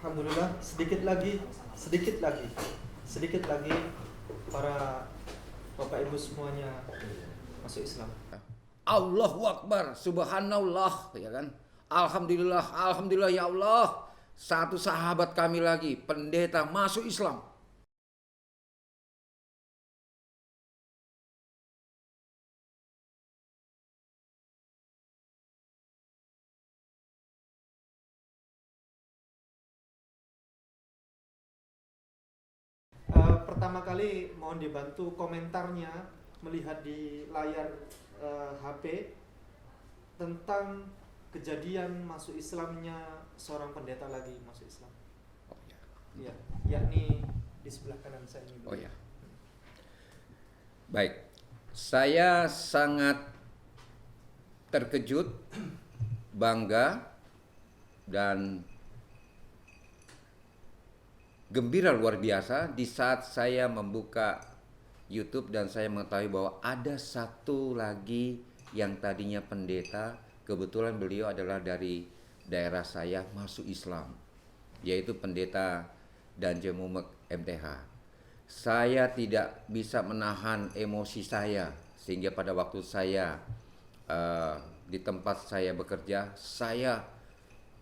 Alhamdulillah, sedikit lagi para Bapak Ibu semuanya masuk Islam. Allahu Akbar, Subhanallah, ya kan? Alhamdulillah, Alhamdulillah ya Allah. Satu sahabat kami lagi, pendeta masuk Islam. Pertama kali mohon dibantu komentarnya melihat di layar HP tentang kejadian masuk Islamnya seorang pendeta lagi masuk Islam. Oh ya. Ya, yakni di sebelah kanan saya ini. Oh ya. Baik. Saya sangat terkejut, bangga, dan gembira luar biasa di saat saya membuka YouTube dan saya mengetahui bahwa ada satu lagi yang tadinya pendeta, kebetulan beliau adalah dari daerah saya masuk Islam, yaitu pendeta Danje Mumek MTH. Saya tidak bisa menahan emosi saya sehingga pada waktu saya di tempat saya bekerja, saya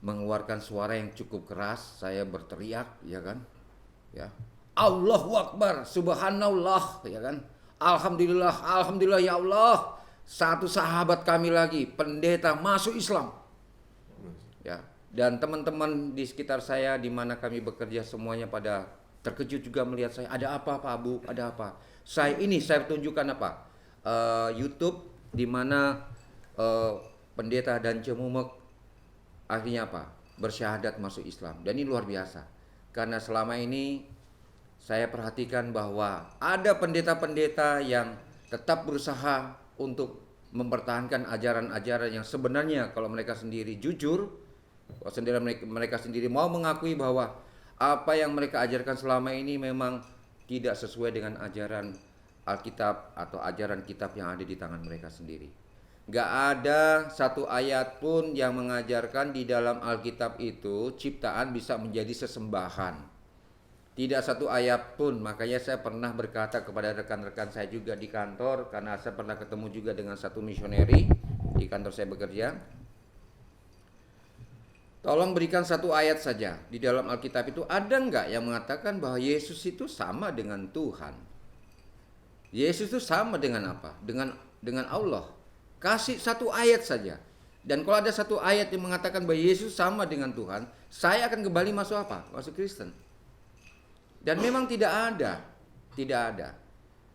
mengeluarkan suara yang cukup keras, saya berteriak, ya kan? Ya. Allahu Akbar, Subhanallah, ya kan? Alhamdulillah, Alhamdulillah ya Allah. Satu sahabat kami lagi, pendeta masuk Islam. Ya. Dan teman-teman di sekitar saya di mana kami bekerja semuanya pada terkejut juga melihat saya. Ada apa Pak Abu? Ada apa? Saya tunjukkan apa? YouTube di mana pendeta dan Cemumek akhirnya apa? Bersyahadat masuk Islam. Dan ini luar biasa. Karena selama ini saya perhatikan bahwa ada pendeta-pendeta yang tetap berusaha untuk mempertahankan ajaran-ajaran yang sebenarnya kalau mereka sendiri jujur, kalau mereka sendiri mau mengakui bahwa apa yang mereka ajarkan selama ini memang tidak sesuai dengan ajaran Alkitab atau ajaran kitab yang ada di tangan mereka sendiri. Gak ada satu ayat pun yang mengajarkan di dalam Alkitab itu ciptaan bisa menjadi sesembahan. Tidak satu ayat pun. Makanya saya pernah berkata kepada rekan-rekan saya juga di kantor, karena saya pernah ketemu juga dengan satu misioneri di kantor saya bekerja. Tolong berikan satu ayat saja di dalam Alkitab itu, ada nggak yang mengatakan bahwa Yesus itu sama dengan Tuhan? Yesus itu sama dengan apa? Dengan Allah. Kasih satu ayat saja. Dan kalau ada satu ayat yang mengatakan bahwa Yesus sama dengan Tuhan, saya akan kembali masuk apa? Masuk Kristen. Dan memang tidak ada. Tidak ada.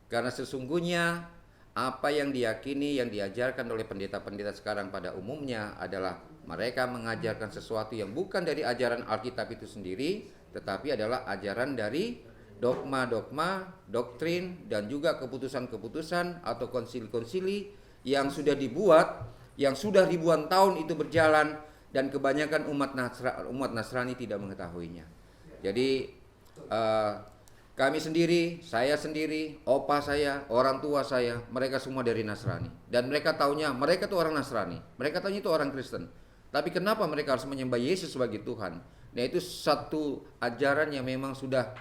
Karena sesungguhnya apa yang diyakini, yang diajarkan oleh pendeta-pendeta sekarang pada umumnya adalah mereka mengajarkan sesuatu yang bukan dari ajaran Alkitab itu sendiri, tetapi adalah ajaran dari dogma-dogma, doktrin, dan juga keputusan-keputusan atau konsili-konsili yang sudah dibuat, yang sudah ribuan tahun itu berjalan, dan kebanyakan umat Nasrani tidak mengetahuinya. Jadi kami sendiri, saya sendiri, opa saya, orang tua saya, mereka semua dari Nasrani. Dan mereka taunya, mereka itu orang Nasrani. Mereka taunya itu orang Kristen. Tapi kenapa mereka harus menyembah Yesus sebagai Tuhan? Nah, itu satu ajaran yang memang sudah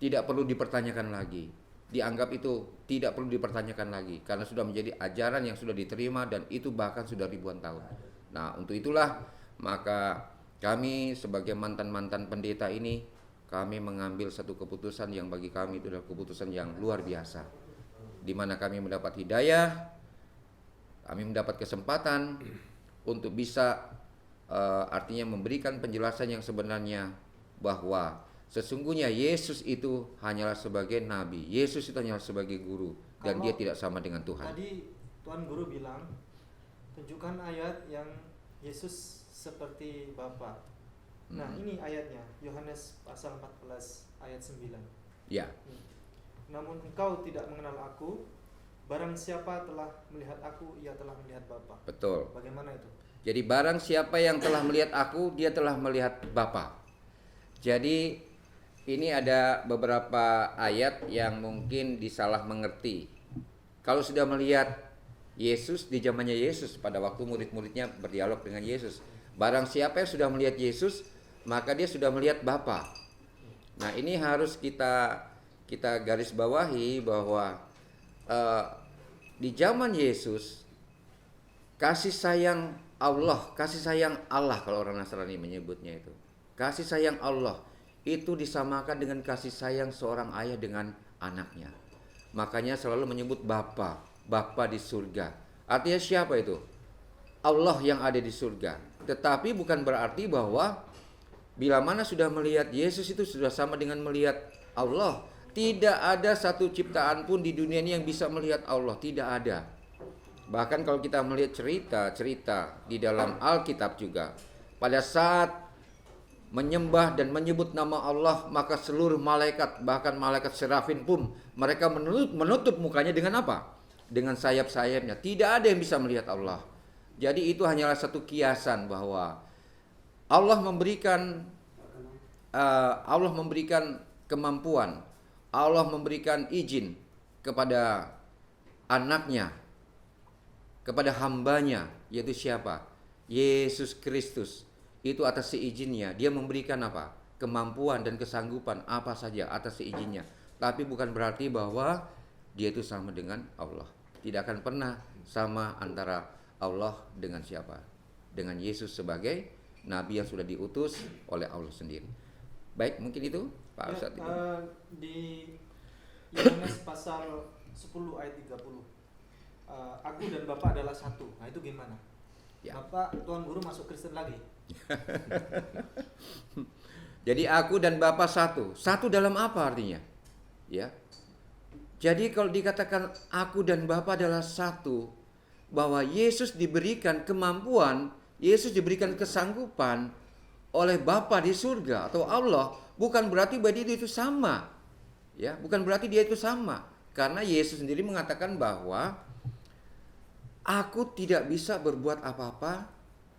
tidak perlu dipertanyakan lagi. Dianggap itu tidak perlu dipertanyakan lagi. Karena sudah menjadi ajaran yang sudah diterima dan itu bahkan sudah ribuan tahun. Nah, untuk itulah maka kami sebagai mantan-mantan pendeta ini, kami mengambil satu keputusan yang bagi kami itu adalah keputusan yang luar biasa, di mana kami mendapat hidayah, kami mendapat kesempatan untuk bisa artinya memberikan penjelasan yang sebenarnya bahwa sesungguhnya Yesus itu hanyalah sebagai nabi, Yesus itu hanyalah sebagai guru, dan dia tidak sama dengan Tuhan. Tadi Tuan Guru bilang, tunjukkan ayat yang Yesus seperti Bapa. Nah, ini ayatnya, Yohanes pasal 14 ayat 9. Ya. Namun engkau tidak mengenal aku, barang siapa telah melihat aku, ia telah melihat Bapa. Betul. Bagaimana itu? Jadi barang siapa yang telah melihat aku, dia telah melihat Bapa. Jadi ini ada beberapa ayat yang mungkin disalah mengerti. Kalau sudah melihat Yesus di zamannya Yesus, pada waktu murid-muridnya berdialog dengan Yesus, barang siapa yang sudah melihat Yesus, maka dia sudah melihat Bapa. Nah, ini harus kita garis bawahi bahwa di zaman Yesus kasih sayang Allah kalau orang Nasrani menyebutnya itu. Kasih sayang Allah itu disamakan dengan kasih sayang seorang ayah dengan anaknya. Makanya selalu menyebut Bapa di surga. Artinya siapa itu? Allah yang ada di surga. Tetapi bukan berarti bahwa bila mana sudah melihat Yesus itu sudah sama dengan melihat Allah. Tidak ada satu ciptaan pun di dunia ini yang bisa melihat Allah. Tidak ada. Bahkan kalau kita melihat cerita-cerita di dalam Alkitab juga, pada saat menyembah dan menyebut nama Allah, maka seluruh malaikat, bahkan malaikat serafin pun, mereka menutup mukanya dengan apa? Dengan sayap-sayapnya. Tidak ada yang bisa melihat Allah. Jadi itu hanyalah satu kiasan bahwa Allah memberikan kemampuan, Allah memberikan izin kepada anaknya, kepada hambanya, yaitu siapa? Yesus Kristus. Itu atas seizinnya dia memberikan apa? Kemampuan dan kesanggupan apa saja atas seizinnya. Tapi bukan berarti bahwa dia itu sama dengan Allah. Tidak akan pernah sama antara Allah dengan siapa? Dengan Yesus sebagai nabi yang sudah diutus oleh Allah sendiri. Baik, mungkin itu Pak Ustadz. Di Yohanes pasal 10 ayat 30. Aku dan Bapak adalah satu. Nah, itu gimana? Ya. Bapak Tuan Guru masuk Kristen lagi. Jadi aku dan Bapa satu. Satu dalam apa artinya? Ya. Jadi kalau dikatakan aku dan Bapa adalah satu, bahwa Yesus diberikan kemampuan, Yesus diberikan kesanggupan oleh Bapa di surga atau Allah, bukan berarti bahwa dia itu sama. Ya, bukan berarti dia itu sama. Karena Yesus sendiri mengatakan bahwa aku tidak bisa berbuat apa-apa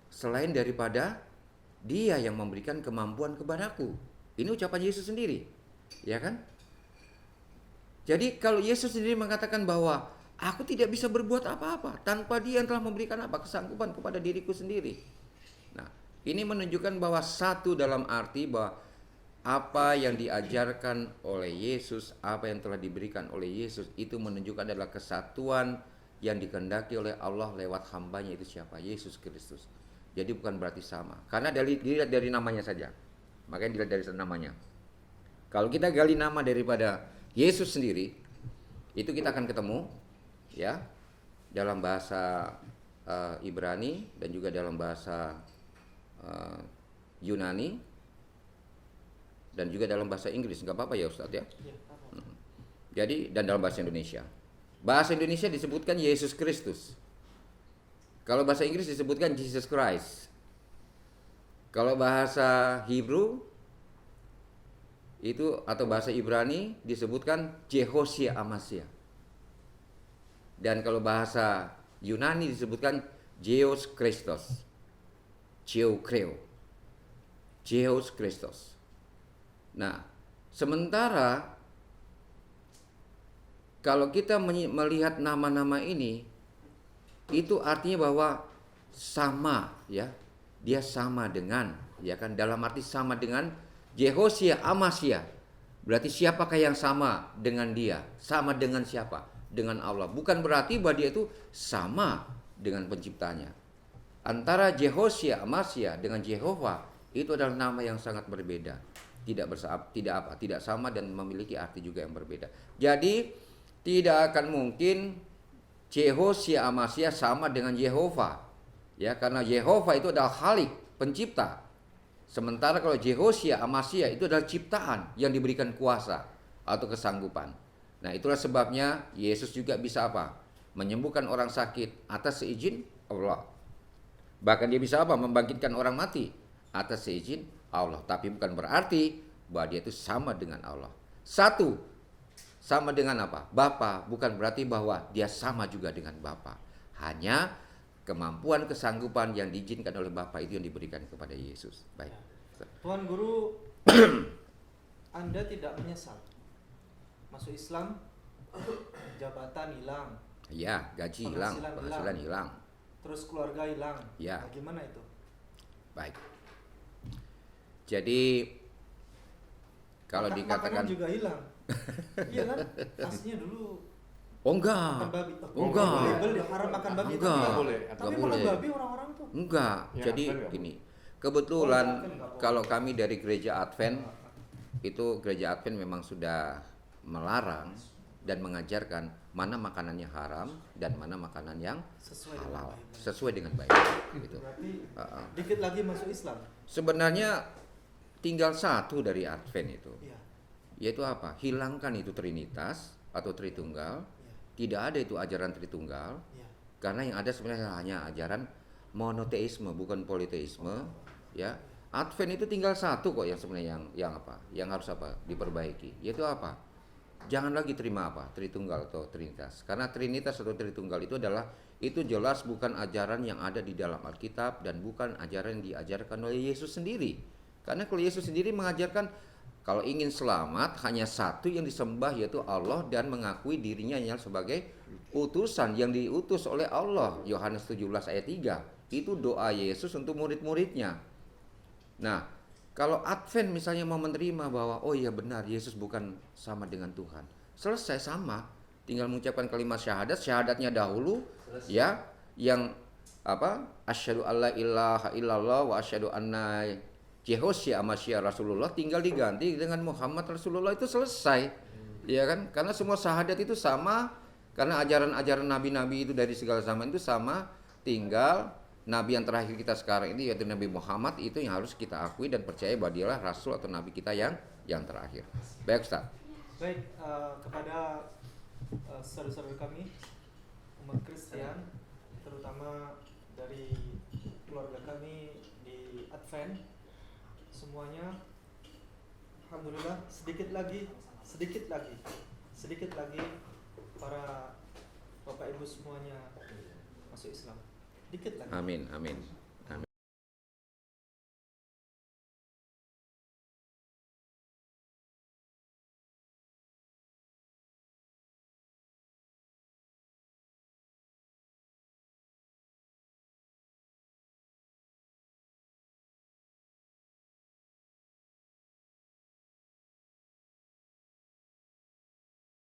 selain daripada Dia yang memberikan kemampuan kepadaku. Ini ucapan Yesus sendiri. Ya kan? Jadi kalau Yesus sendiri mengatakan bahwa aku tidak bisa berbuat apa-apa tanpa Dia yang telah memberikan apa? Kesanggupan kepada diriku sendiri. Nah, ini menunjukkan bahwa satu dalam arti bahwa apa yang diajarkan oleh Yesus, apa yang telah diberikan oleh Yesus, itu menunjukkan adalah kesatuan yang dikehendaki oleh Allah lewat hambanya, itu siapa? Yesus Kristus. Jadi bukan berarti sama. Karena dilihat dari namanya saja. Makanya dilihat dari namanya. Kalau kita gali nama daripada Yesus sendiri, itu kita akan ketemu ya dalam bahasa Ibrani dan juga dalam bahasa Yunani dan juga dalam bahasa Inggris. Nggak apa-apa ya Ustadz ya. Jadi dan dalam bahasa Indonesia. Bahasa Indonesia disebutkan Yesus Kristus. Kalau bahasa Inggris disebutkan Jesus Christ. Kalau bahasa Hebrew itu atau bahasa Ibrani disebutkan Jehoshia Amasya. Dan kalau bahasa Yunani disebutkan Jeos Christos. Jeos Christos. Nah, sementara kalau kita melihat nama-nama ini, itu artinya bahwa sama ya, dia sama dengan, ya kan, dalam arti sama dengan Jehoshia Amasya. Berarti siapakah yang sama dengan dia? Sama dengan siapa? Dengan Allah. Bukan berarti bahwa dia itu sama dengan penciptanya. Antara Jehoshia Amasya dengan Jehovah itu adalah nama yang sangat berbeda. Tidak sama dan memiliki arti juga yang berbeda. Jadi tidak akan mungkin Jehoshia Amasya sama dengan Yehova. Ya, karena Yehova itu adalah Khalik, pencipta. Sementara kalau Jehoshia Amasya itu adalah ciptaan yang diberikan kuasa atau kesanggupan. Nah, itulah sebabnya Yesus juga bisa apa? Menyembuhkan orang sakit atas seizin Allah. Bahkan dia bisa apa? Membangkitkan orang mati atas seizin Allah. Tapi bukan berarti bahwa dia itu sama dengan Allah. Satu, sama dengan apa? Bapa, bukan berarti bahwa dia sama juga dengan Bapa. Hanya kemampuan kesanggupan yang diizinkan oleh Bapa itu yang diberikan kepada Yesus. Baik. Tuan Guru, Anda tidak menyesal masuk Islam, jabatan hilang. Ya, gaji hilang, penghasilan hilang. Terus keluarga hilang. Ya. Bagaimana itu? Baik. Jadi kalau Makanan dikatakan juga hilang. Iya kan? Aslinya dulu oh makan enggak, babi. enggak. Label haram makan babi. Enggak. Tapi, Nggak boleh. tapi Nggak makan boleh. babi orang-orang tuh. Enggak. Yang Jadi Advent nggak gini, Oh, kebetulan yang Advent nggak boleh. kalau kami dari gereja Advent itu gereja Advent memang sudah melarang dan mengajarkan mana makanannya haram dan mana makanan yang Sesuai dengan halal Bible. sesuai dengan Bible gitu. Berarti Uh-uh. dikit lagi masuk Islam. Sebenarnya tinggal satu dari Advent itu, Iya. yaitu apa? Hilangkan itu Trinitas atau Tritunggal. Iya. Tidak ada itu ajaran Tritunggal, Iya. karena yang ada sebenarnya hanya ajaran monoteisme, bukan politeisme. Ya, Advent itu tinggal satu kok yang sebenarnya yang apa? Yang harus apa? Diperbaiki. Yaitu apa? Jangan lagi terima apa? Tritunggal atau Trinitas. Karena Trinitas atau Tritunggal itu adalah itu jelas bukan ajaran yang ada di dalam Alkitab dan bukan ajaran yang diajarkan oleh Yesus sendiri. Karena kalau Yesus sendiri mengajarkan kalau ingin selamat hanya satu yang disembah yaitu Allah dan mengakui dirinya hanya sebagai utusan yang diutus oleh Allah. Yohanes 17 ayat 3. Itu doa Yesus untuk murid-muridnya. Nah, kalau Advent misalnya mau menerima bahwa oh iya benar Yesus bukan sama dengan Tuhan. Selesai sama. Tinggal mengucapkan kalimat syahadat, syahadatnya dahulu ya yang apa? Asyhadu alla ilaha illallah wa asyhadu anna Yehosya Masya Rasulullah tinggal diganti dengan Muhammad Rasulullah itu selesai. Ya kan? Karena semua syahadat itu sama karena ajaran-ajaran nabi-nabi itu dari segala zaman itu sama, tinggal nabi yang terakhir kita sekarang ini yaitu Nabi Muhammad itu yang harus kita akui dan percaya bahwa dialah rasul atau nabi kita yang terakhir. Baik Ustaz. Baik, kepada saudara-saudara kami umat Kristen, terutama dari keluarga kami di Advent, semuanya, alhamdulillah sedikit lagi para bapak ibu semuanya masuk Islam, dikit lagi. Amin, amin.